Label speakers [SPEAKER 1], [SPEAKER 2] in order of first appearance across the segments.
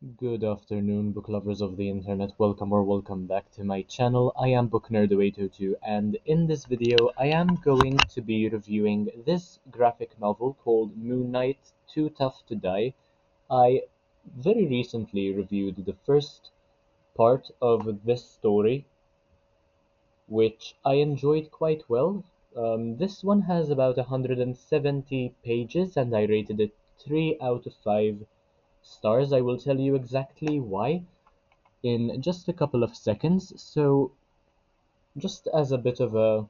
[SPEAKER 1] Good afternoon, book lovers of the internet. Welcome back to my channel. I am BookNerd802, and in this video, I am going to be reviewing this graphic novel called Moon Knight: Too Tough to Die. I very recently reviewed the first part of this story, which I enjoyed quite well. This one has about 170 pages, and I rated it 3 out of 5 stars. I will tell you exactly why in just a couple of seconds. So, just as a bit of a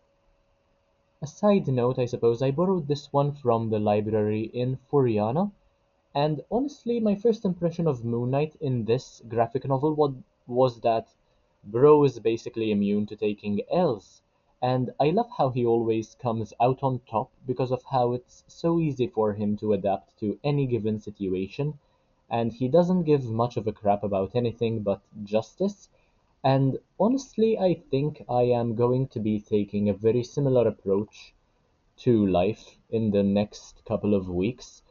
[SPEAKER 1] side note, I suppose, I borrowed this one from the library in Furiana, and honestly, my first impression of Moon Knight in this graphic novel was that Bro is basically immune to taking L's. And I love how he always comes out on top because of how it's so easy for him to adapt to any given situation, and he doesn't give much of a crap about anything but justice. And honestly, I think I am going to be taking a very similar approach to life in the next couple of weeks.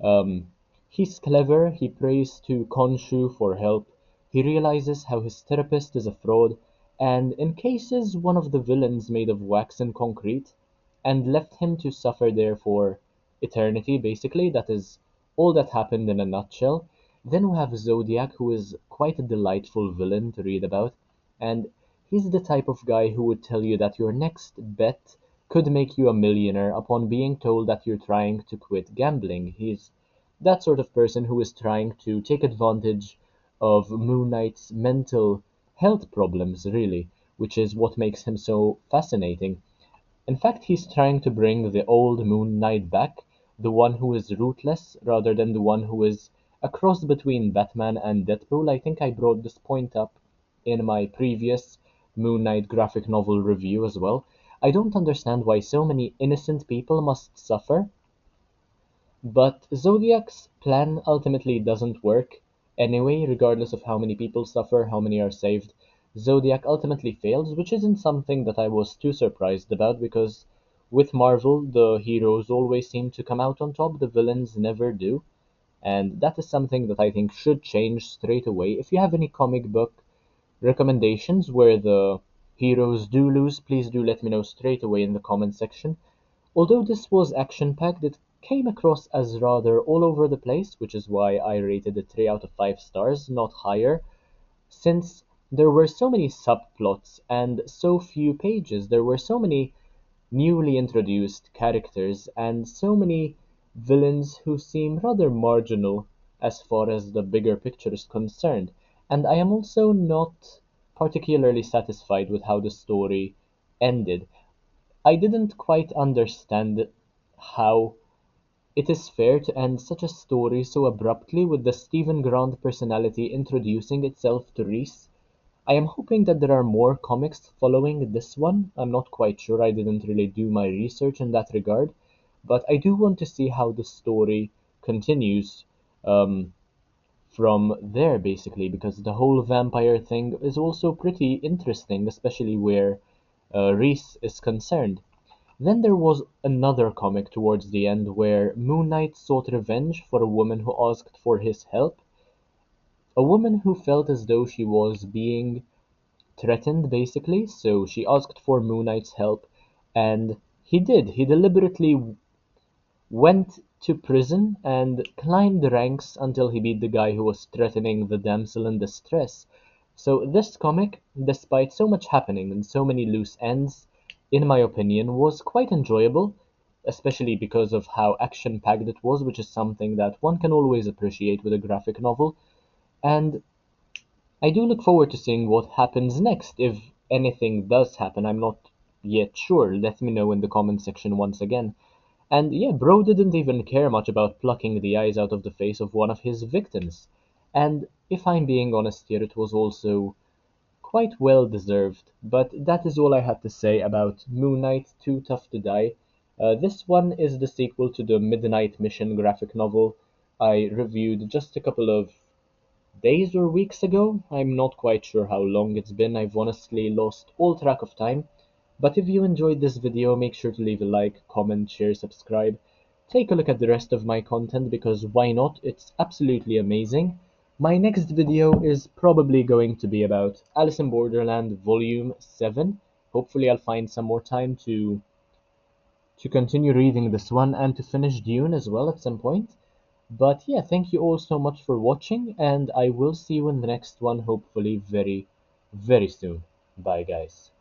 [SPEAKER 1] Um, he's clever, he prays to Khonshu for help, he realizes how his therapist is a fraud, and encases one of the villains made of wax and concrete, and left him to suffer there for eternity, basically. That is all that happened in a nutshell. Then we have Zodiac, who is quite a delightful villain to read about, and he's the type of guy who would tell you that your next bet could make you a millionaire upon being told that you're trying to quit gambling. He's that sort of person who is trying to take advantage of Moon Knight's mental health problems, really, which is what makes him so fascinating. In fact, he's trying to bring the old Moon Knight back, the one who is ruthless rather than the one who is a cross between Batman and Deadpool. I think I brought this point up in my previous Moon Knight graphic novel review as well. I don't understand why so many innocent people must suffer, but Zodiac's plan ultimately doesn't work anyway, regardless of how many people suffer, how many are saved. Zodiac ultimately fails, which isn't something that I was too surprised about because with Marvel, the heroes always seem to come out on top, the villains never do. And that is something that I think should change straight away. If you have any comic book recommendations where the heroes do lose, please do let me know straight away in the comment section. Although this was action-packed, it came across as rather all over the place, which is why I rated it 3 out of 5 stars, not higher, since there were so many subplots and so few pages. There were so many newly introduced characters and so many villains who seem rather marginal as far as the bigger picture is concerned. And I am also not particularly satisfied with how the story ended. I didn't quite understand how it is fair to end such a story so abruptly with the Stephen Grant personality introducing itself to Reese. I am hoping that there are more comics following this one. I'm not quite sure, I didn't really do my research in that regard, but I do want to see how the story continues um, from there, basically, because the whole vampire thing is also pretty interesting, especially where Reese is concerned. Then there was another comic towards the end where Moon Knight sought revenge for a woman who asked for his help, a woman who felt as though she was being threatened, basically, so she asked for Moon Knight's help, and he did. He deliberately went to prison and climbed the ranks until he beat the guy who was threatening the damsel in distress. So this comic, despite so much happening and so many loose ends, in my opinion, was quite enjoyable, especially because of how action-packed it was, which is something that one can always appreciate with a graphic novel. And I do look forward to seeing what happens next, if anything does happen. I'm not yet sure. Let me know in the comment section once again. And yeah, Bro didn't even care much about plucking the eyes out of the face of one of his victims. And if I'm being honest here, it was also quite well deserved. But that is all I had to say about Moon Knight: Too Tough to Die. This one is the sequel to the Midnight Mission graphic novel I reviewed just a couple of days or weeks ago. I'm not quite sure how long it's been. I've honestly lost all track of time. But if you enjoyed this video, make sure to leave a like, comment, share, subscribe. Take a look at the rest of my content because why not? It's absolutely amazing. My next video is probably going to be about Alice in Borderland Volume 7. Hopefully I'll find some more time to continue reading this one and to finish Dune as well at some point. But yeah, thank you all so much for watching, and I will see you in the next one, hopefully very, very soon. Bye, guys.